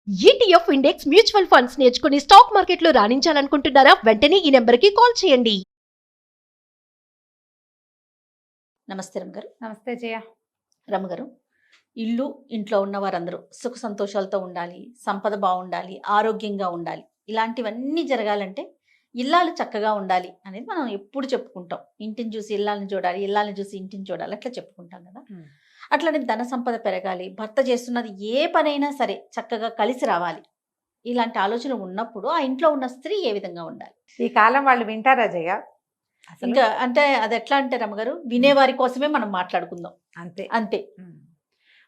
ETF index mutual funds నేర్చుకుని stock మార్కెట్లో రాణించాలనుకుంటున్నారా? వెంటనే ఈ నెంబర్కి కాల్ చేయండి. నమస్తే రమగారు. నమస్తే జయ. రమగారు, ఇల్లు ఇంట్లో ఉన్న వారందరూ సుఖ సంతోషాలతో ఉండాలి, సంపద బాగుండాలి, ఆరోగ్యంగా ఉండాలి. ఇలాంటివన్నీ జరగాలంటే ఇల్లాలు చక్కగా ఉండాలి అనేది మనం ఎప్పుడు చెప్పుకుంటాం. ఇంటిని చూసి ఇల్లాలని చూడాలి, ఇల్లాలని చూసి ఇంటిని చూడాలి, అట్లా చెప్పుకుంటాం కదా. అట్లనే ధన సంపద పెరగాలి, భర్త చేస్తున్నది ఏ పనైనా సరే చక్కగా కలిసి రావాలి. ఇలాంటి ఆలోచన ఉన్నప్పుడు ఆ ఇంట్లో ఉన్న స్త్రీ ఏ విధంగా ఉండాలి? ఈ కాలం వాళ్ళు వింటారా జయ? ఇంకా అంటే అది ఎట్లా అంటే రమగారు, వినేవారి కోసమే మనం మాట్లాడుకుందాం. అంతే అంతే.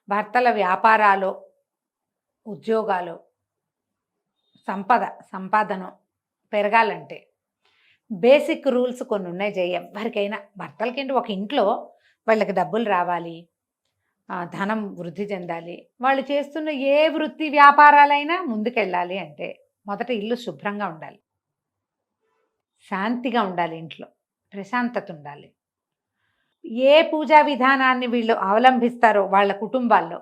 భర్తల వ్యాపారాలు, ఉద్యోగాలు, సంపాదన పెరగాలంటే బేసిక్ రూల్స్ కొన్ని ఉన్నాయి జయ. ఎవరికైనా భర్తలకేంటి, ఒక ఇంట్లో వాళ్ళకి డబ్బులు రావాలి, ధనం వృద్ధి చెందాలి, వాళ్ళు చేస్తున్న ఏ వృత్తి వ్యాపారాలైనా ముందుకెళ్ళాలి అంటే మొదట ఇల్లు శుభ్రంగా ఉండాలి, శాంతిగా ఉండాలి, ఇంట్లో ప్రశాంతత ఉండాలి. ఏ పూజా విధానాన్ని వీళ్ళు అవలంబిస్తారో వాళ్ళ కుటుంబాల్లో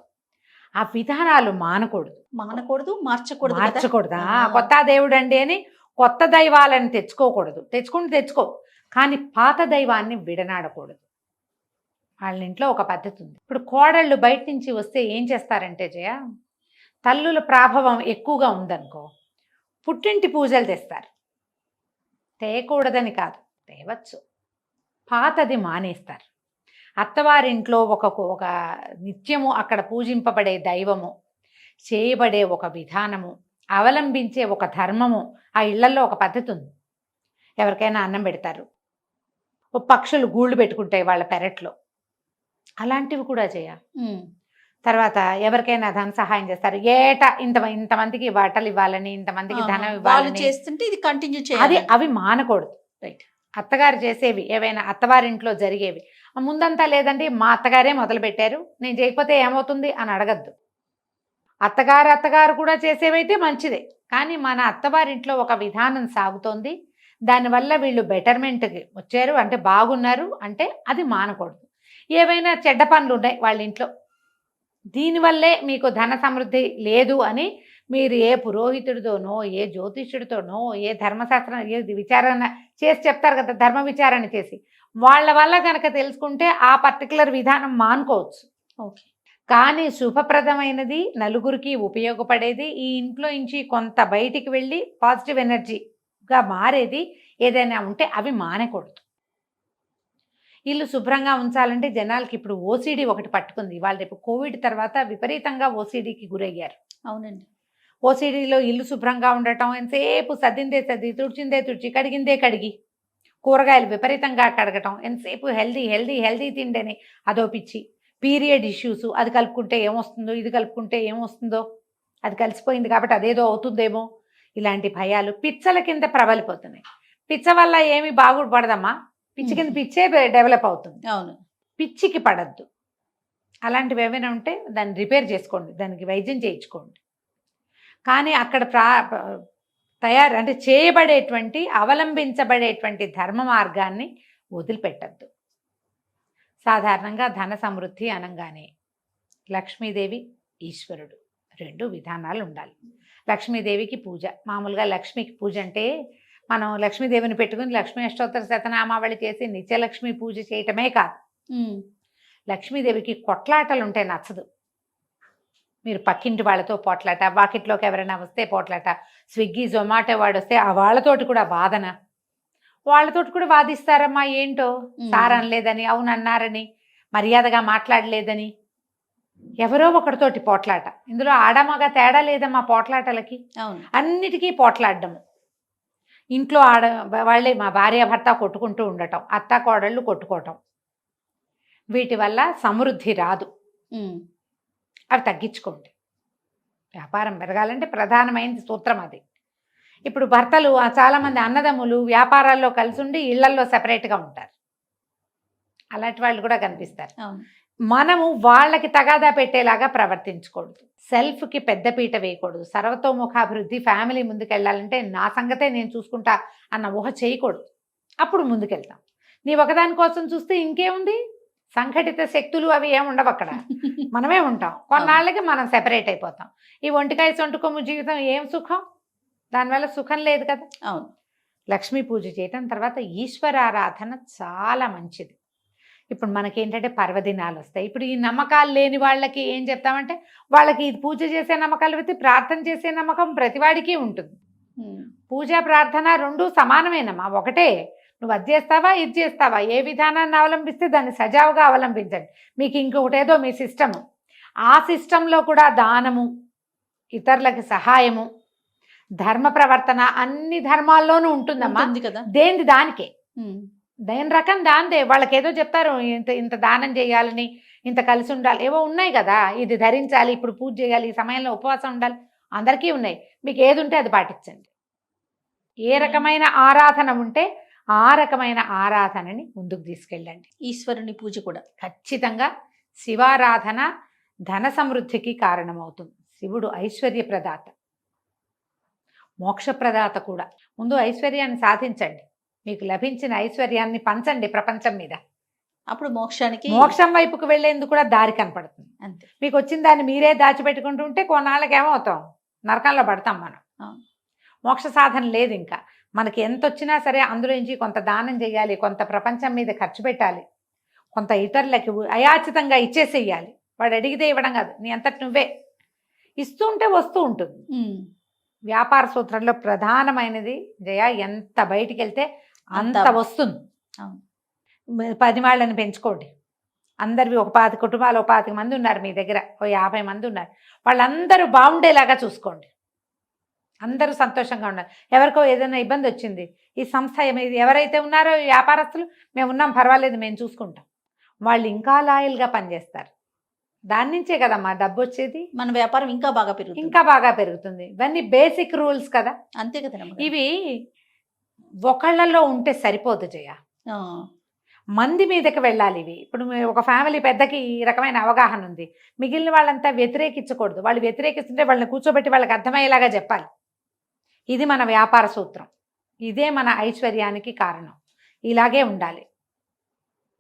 ఆ విధానాలు మానకూడదు, మార్చకూడదా. కొత్త దేవుడు అండి అని కొత్త దైవాలను తెచ్చుకోకూడదు. తెచ్చుకో, కానీ పాత దైవాన్ని విడనాడకూడదు. వాళ్ళ ఇంట్లో ఒక పద్ధతి ఉంది. ఇప్పుడు కోడళ్ళు బయట నుంచి వస్తే ఏం చేస్తారంటే జయ, తల్లుల ప్రాభవం ఎక్కువగా ఉందనుకో, పుట్టింటి పూజలు తెస్తారు. తేయకూడదని కాదు, తేవచ్చు, పాతది మానేస్తారు. అత్తవారింట్లో ఒక నిత్యము అక్కడ పూజింపబడే దైవము, చేయబడే ఒక విధానము, అవలంబించే ఒక ధర్మము, ఆ ఇళ్లలో ఒక పద్ధతి ఉంది. ఎవరికైనా అన్నం పెడతారు, పక్షులు గూళ్ళు పెట్టుకుంటాయి వాళ్ళ పెరట్లో, అలాంటివి కూడా చేయాలి. తర్వాత ఎవరికైనా ధన సహాయం చేస్తారు, ఏటా ఇంతమందికి బట్టలు ఇవ్వాలని, ఇంతమందికి ధనం ఇవ్వాలని చేస్తుంటే ఇది కంటిన్యూ చేయాలి. అవి మానకూడదు. రైట్. అత్తగారు చేసేవి ఏవైనా, అత్తవారింట్లో జరిగేవి ముందంతా లేదండి మా అత్తగారే మొదలు పెట్టారు, నేను చేయకపోతే ఏమవుతుంది అని అడగద్దు. అత్తగారు కూడా చేసేవైతే మంచిదే, కానీ మన అత్తవారింట్లో ఒక విధానం సాగుతోంది, దానివల్ల వీళ్ళు బెటర్మెంట్కి వచ్చారు అంటే బాగున్నారు అంటే అది మానకూడదు. ఏవైనా చెడ్డ పనులు ఉన్నాయి వాళ్ళ ఇంట్లో, దీనివల్లే మీకు ధన సమృద్ధి లేదు అని మీరు ఏ పురోహితుడితోనో, ఏ జ్యోతిష్యుడితోనో, ఏ ధర్మశాస్త్రం, ఏ విచారణ చేసి చెప్తారు కదా, ధర్మ విచారణ చేసి వాళ్ళ వల్ల కనుక తెలుసుకుంటే ఆ పర్టికులర్ విధానం మానుకోవచ్చు. ఓకే. కానీ శుభప్రదమైనది, నలుగురికి ఉపయోగపడేది, ఈ ఇంట్లో నుంచి కొంత బయటికి వెళ్ళి పాజిటివ్ ఎనర్జీగా మారేది ఏదైనా ఉంటే అవి మానకూడదు. ఇల్లు శుభ్రంగా ఉంచాలంటే జనాలకి ఇప్పుడు ఓసిడి ఒకటి పట్టుకుంది. వాళ్ళు రేపు కోవిడ్ తర్వాత విపరీతంగా ఓసిడికి గురయ్యారు. అవునండి. ఓసిడిలో ఇల్లు శుభ్రంగా ఉండటం, ఎంతసేపు సర్దిందే సర్ది, తుడిచిందే తుడిచి, కడిగిందే కడిగి, కూరగాయలు విపరీతంగా కడగటం, ఎంతసేపు హెల్దీ తిండని అదో పిచ్చి. పీరియడ్ ఇష్యూస్, అది కలుపుకుంటే ఏమొస్తుందో, ఇది కలుపుకుంటే ఏమొస్తుందో, అది కలిసిపోయింది కాబట్టి అదేదో అవుతుందేమో, ఇలాంటి భయాలు పిచ్చల కింద ప్రబలిపోతున్నాయి. పిచ్చ వల్ల ఏమి బాగుపడదమ్మా, పిచ్చి కింద పిచ్చే డెవలప్ అవుతుంది. అవును. పిచ్చికి పడద్దు. అలాంటివి ఏమైనా ఉంటే దాన్ని రిపేర్ చేసుకోండి, దానికి వైద్యం చేయించుకోండి. కానీ అక్కడ అంటే చేయబడేటువంటి, అవలంబించబడేటువంటి ధర్మ మార్గాన్ని వదిలిపెట్టద్దు. సాధారణంగా ధన సమృద్ధి అనగానే లక్ష్మీదేవి, ఈశ్వరుడు రెండు విధానాలు ఉండాలి. లక్ష్మీదేవికి పూజ, మామూలుగా లక్ష్మికి పూజ అంటే మనం లక్ష్మీదేవిని పెట్టుకుని లక్ష్మీ అష్టోత్తర శతనామావళి చేసి నిత్యలక్ష్మి పూజ చేయటమే కాదు. లక్ష్మీదేవికి కొట్లాటలు ఉంటే నచ్చదు. మీరు పక్కింటి వాళ్ళతో పోట్లాట, వాకిట్లోకి ఎవరైనా వస్తే పోట్లాట, స్విగ్గీ జొమాటో వాడు వస్తే ఆ వాళ్ళతోటి కూడా వాదన, వాళ్ళతోటి కూడా వాదిస్తారమ్మా. ఏంటో సార్ అనలేదని, అవును అన్నారని, మర్యాదగా మాట్లాడలేదని, ఎవరో ఒకరితోటి పోట్లాట. ఇందులో ఆడమగ తేడా లేదమ్మా పోట్లాటలకి, అన్నిటికీ పోట్లాడము. ఇంట్లో వాళ్ళే మా భార్య భర్త కొట్టుకుంటూ ఉండటం, అత్త కోడళ్ళు కొట్టుకోవటం, వీటి వల్ల సమృద్ధి రాదు. అవి తగ్గించుకోండి. వ్యాపారం పెరగాలంటే ప్రధానమైన సూత్రం అది. ఇప్పుడు భర్తలు చాలామంది అన్నదమ్ములు వ్యాపారాల్లో కలిసి ఉండి ఇళ్లల్లో సెపరేట్గా ఉంటారు. అలాంటి వాళ్ళు కూడా కనిపిస్తారు. మనము వాళ్ళకి తగాదా పెట్టేలాగా ప్రవర్తించకూడదు. సెల్ఫ్కి పెద్దపీట వేయకూడదు. సర్వతోముఖాభివృద్ధి, ఫ్యామిలీ ముందుకెళ్ళాలంటే నా సంగతే నేను చూసుకుంటా అన్న ఊహ చేయకూడదు. అప్పుడు ముందుకెళ్తాం. నీ ఒకదాని కోసం చూస్తే ఇంకేముంది, సంఘటిత శక్తులు అవి ఏమి ఉండవు అక్కడ. మనమే ఉంటాం. కొన్నాళ్ళకి మనం సెపరేట్ అయిపోతాం. ఈ ఒంటికాయ సొంటి కొమ్ము జీవితం ఏం సుఖం? దానివల్ల సుఖం లేదు కదా. అవును. లక్ష్మీ పూజ చేయటం, తర్వాత ఈశ్వరారాధన చాలా మంచిది. ఇప్పుడు మనకేంటంటే పర్వదినాలు వస్తాయి. ఇప్పుడు ఈ నమ్మకాలు లేని వాళ్ళకి ఏం చెప్తామంటే, వాళ్ళకి ఇది పూజ చేసే నమ్మకాలు పెట్టి ప్రార్థన చేసే నమ్మకం ప్రతివాడికి ఉంటుంది. పూజ ప్రార్థన రెండు సమానమేనమ్మా, ఒకటే. నువ్వు అది చేస్తావా ఇది చేస్తావా, ఏ విధానాన్ని అవలంబిస్తే దాన్ని సజావుగా అవలంబించండి. మీకు ఇంకొకటేదో మీ సిస్టము, ఆ సిస్టంలో కూడా దానము, ఇతరులకి సహాయము, ధర్మ ప్రవర్తన అన్ని ధర్మాల్లోనూ ఉంటుందమ్మా. కదా, దేనిది దానికే, దేని రకం దాందే. వాళ్ళకి ఏదో చెప్తారు, ఇంత ఇంత దానం చేయాలని, ఇంత కలిసి ఉండాలి, ఏవో ఉన్నాయి కదా, ఇది ధరించాలి, ఇప్పుడు పూజ చేయాలి, ఈ సమయంలో ఉపవాసం ఉండాలి, అందరికీ ఉన్నాయి. మీకు ఏది ఉంటే అది పాటించండి. ఏ రకమైన ఆరాధన ఉంటే ఆ రకమైన ఆరాధనని ముందుకు తీసుకెళ్ళండి. ఈశ్వరుని పూజ కూడా ఖచ్చితంగా శివారాధన ధన సమృద్ధికి కారణమవుతుంది. శివుడు ఐశ్వర్య ప్రదాత, మోక్ష ప్రదాత కూడా. ముందు ఐశ్వర్యాన్ని సాధించండి, మీకు లభించిన ఐశ్వర్యాన్ని పంచండి ప్రపంచం మీద. అప్పుడు మోక్షం వైపుకు వెళ్లేందుకు కూడా దారి కనపడుతుంది. అంతే. మీకు వచ్చిన దాన్ని మీరే దాచిపెట్టుకుంటూ ఉంటే కొన్నాళ్ళకి ఏమవుతాం, నరకంలో పడతాం మనం. మోక్ష సాధన లేదు. ఇంకా మనకి ఎంత వచ్చినా సరే అందులో నుంచి కొంత దానం చేయాలి, కొంత ప్రపంచం మీద ఖర్చు పెట్టాలి, కొంత ఇతరులకి అయాచితంగా ఇచ్చేసేయాలి. వాడు అడిగితే ఇవ్వడం కాదు, నీ అంతటి నువ్వే ఇస్తూ ఉంటే వస్తూ ఉంటుంది. వ్యాపార సూత్రంలో ప్రధానమైనది జయ, ఎంత బయటికి వెళ్తే అంత వస్తుంది. 10 వాళ్ళని పెంచుకోండి. అందరివి ఒక 5 కుటుంబాలు, ఒక 5 మంది ఉన్నారు మీ దగ్గర, ఓ 50 మంది ఉన్నారు, వాళ్ళందరూ బాగుండేలాగా చూసుకోండి. అందరూ సంతోషంగా ఉన్నారు. ఎవరికో ఏదైనా ఇబ్బంది వచ్చింది, ఈ సంస్థ ఎవరైతే ఉన్నారో వ్యాపారస్తులు, మేము ఉన్నాం పర్వాలేదు మేము చూసుకుంటాం, వాళ్ళు ఇంకా లాయల్గా పనిచేస్తారు. దాని నుంచే కదమ్మా డబ్బు వచ్చేది. మన వ్యాపారం ఇంకా బాగా పెరుగుతుంది. ఇవన్నీ బేసిక్ రూల్స్ కదా. అంతే కదా. ఇవి ఒకళ్ళలో ఉంటే సరిపోదు జయ, మంది మీదకి వెళ్ళాలి ఇవి. ఇప్పుడు ఒక ఫ్యామిలీ పెద్దకి ఈ రకమైన అవగాహన ఉంది, మిగిలిన వాళ్ళంతా వ్యతిరేకించకూడదు. వాళ్ళు వ్యతిరేకిస్తుంటే వాళ్ళని కూర్చోబెట్టి వాళ్ళకి అర్థమయ్యేలాగా చెప్పాలి. ఇది మన వ్యాపార సూత్రం, ఇదే మన ఐశ్వర్యానికి కారణం. ఇలాగే ఉండాలి.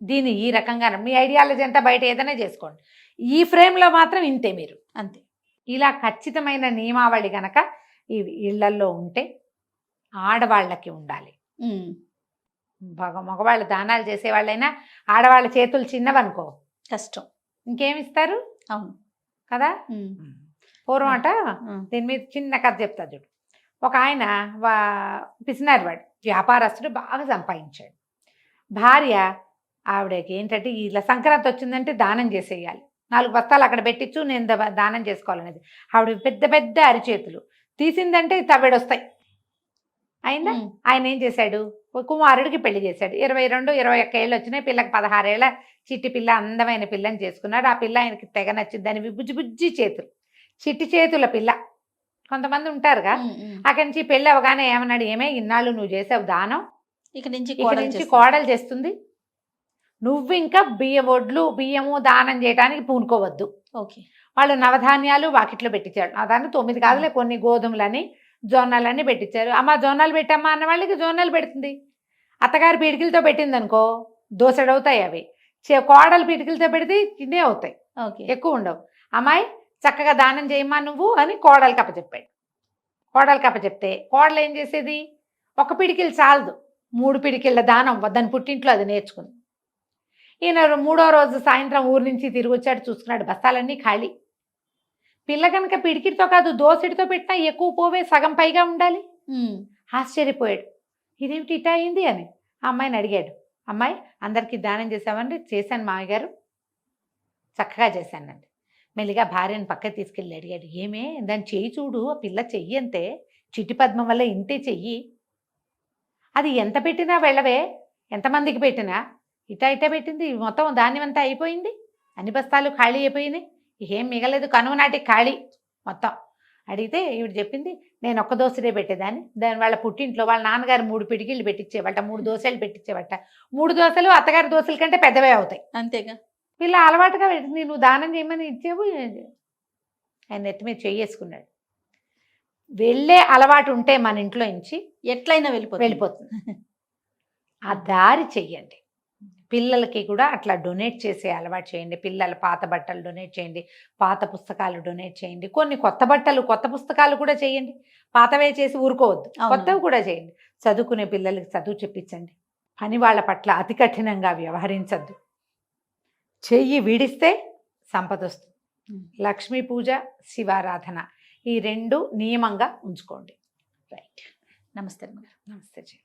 దీన్ని ఈ రకంగా మీ ఐడియాలజీ అంతా బయట ఏదైనా చేసుకోండి, ఈ ఫ్రేమ్లో మాత్రం ఇంతే మీరు, అంతే. ఇలా ఖచ్చితమైన నియమావళి గనక ఈ ఇళ్లల్లో ఉంటే ఆడవాళ్ళకి ఉండాలి. మగవాళ్ళు దానాలు చేసేవాళ్ళైనా ఆడవాళ్ళ చేతులు చిన్నవనుకో కష్టం, ఇంకేమిస్తారు. అవును కదా. పూర్వం అట దీని మీద చిన్న కథ చెప్తా చూడు. ఒక ఆయన పిసినారు, వాడు వ్యాపారస్తుడు, బాగా సంపాదించాడు. భార్య ఆవిడకి ఏంటంటే ఇలా సంక్రాంతి వచ్చిందంటే దానం చేసేయాలి, 4 బస్తాలు అక్కడ పెట్టించు, నేను దానం చేసుకోవాలనేది. ఆవిడ పెద్ద పెద్ద అరిచేతులు, తీసిందంటే తవ్వెడొస్తాయి. అయిందా. ఆయన ఏం చేశాడు, కుమారుడికి పెళ్లి చేశాడు. 22-21 ఏళ్ళు వచ్చినాయి, పిల్లకి 16 ఏళ్ళ చిట్టి పిల్ల, అందమైన పిల్లని చేసుకున్నాడు. ఆ పిల్ల ఆయనకి తెగ నచ్చింది. దాని బుజ్జి బుజ్జి చేతులు, చిట్టి చేతుల పిల్ల. కొంతమంది ఉంటారుగా. అక్కడి నుంచి పెళ్ళి అవగానే ఏమన్నాడు, ఏమే ఇన్నాళ్ళు నువ్వు చేసావు దానం, ఇక నుంచి కోడలు చేస్తుంది, నువ్వు ఇంకా బియ్యము దానం చేయడానికి పూనుకోవద్దు. ఓకే. వాళ్ళు నవధాన్యాలు వాకిట్లో పెట్టించాడు. దాన్ని 9 కాదులే, కొన్ని గోధుమలని జొన్నలన్నీ పెట్టించారు. అమ్మ జొన్నలు పెట్టమ్మా అన్న వాళ్ళకి జొన్నలు పెడుతుంది. అత్తగారి పిడికిలతో పెట్టింది అనుకో దోసెడవుతాయి అవి. కోడలు పిడికిలతో పెడితే ఇదే అవుతాయి, ఎక్కువ ఉండవు. అమ్మాయి చక్కగా దానం చేయమ్మా నువ్వు అని కోడలు కప్పచెప్పాడు. కోడలు కప్పచెప్తే కోడలు ఏం చేసేది, 1 పిడికిలు చాలదు, 3 పిడికిళ్ళ దానం దాని పుట్టింట్లో అది నేర్చుకుంది. ఈయన 3వ రోజు సాయంత్రం ఊరు నుంచి తిరిగి వచ్చాడు, చూసుకున్నాడు బస్తాలన్నీ ఖాళీ. పిల్ల కనుక పిడికిడితో కాదు దోసెడితో పెట్టినా ఎక్కువ పోవే, సగం పైగా ఉండాలి. ఆశ్చర్యపోయాడు, ఇదేమిటి ఇటా అయింది అని. ఆ అమ్మాయిని అడిగాడు, అమ్మాయి అందరికీ దానం చేసామంటే, చేశాను మామయ్య గారు, చక్కగా చేశానండి. మెల్లిగా భార్యను పక్కకి తీసుకెళ్ళి అడిగాడు, ఏమే దాన్ని చెయ్యి చూడు, ఆ పిల్ల చెయ్యి అంతే, చిట్టి పద్మం వల్ల ఇంతే చెయ్యి, అది ఎంత పెట్టినా వెళ్ళవే, ఎంతమందికి పెట్టినా ఇటా పెట్టింది, మొత్తం ధాన్యం అంతా అయిపోయింది, అన్ని బస్తాలు ఖాళీ అయిపోయినాయి, ఏం మిగలేదు, కనుమ నాటికి ఖాళీ మొత్తం. అడిగితే ఈవిడ చెప్పింది, నేను 1 దోసెడే పెట్టేదాన్ని, దాని వాళ్ళ పుట్టింట్లో వాళ్ళ నాన్నగారు 3 పిడికిళ్ళు పెట్టించేవాట, 3 దోశలు పెట్టించేవాట. 3 దోశలు అత్తగారి దోశల కంటే పెద్దవే అవుతాయి, అంతేగా. వీళ్ళ అలవాటుగా పెట్టింది, నువ్వు దానం చేయమని ఇచ్చేవు. ఆయన నెత్తి మీద చెయ్యేసుకున్నాడు. వెళ్ళే అలవాటు ఉంటే మన ఇంట్లో నుంచి ఎట్లయినా వెళ్ళిపోతుంది. ఆ దారి చెయ్యండి. పిల్లలకి కూడా అట్లా డొనేట్ చేసే అలవాటు చేయండి. పిల్లల పాత బట్టలు డొనేట్ చేయండి, పాత పుస్తకాలు డొనేట్ చేయండి, కొన్ని కొత్త బట్టలు కొత్త పుస్తకాలు కూడా చేయండి. పాతవే చేసి ఊరుకోవద్దు, అవును. కొత్తవి కూడా చేయండి. చదువుకునే పిల్లలకి చదువు చెప్పించండి. పని వాళ్ళ పట్ల అతి కఠినంగా వ్యవహరించద్దు. చెయ్యి విడిస్తే సంపద వస్తుంది. లక్ష్మీ పూజ, శివారాధన ఈ 2 నియమంగా ఉంచుకోండి. రైట్. నమస్తే అమ్మగారు. నమస్తే జీ.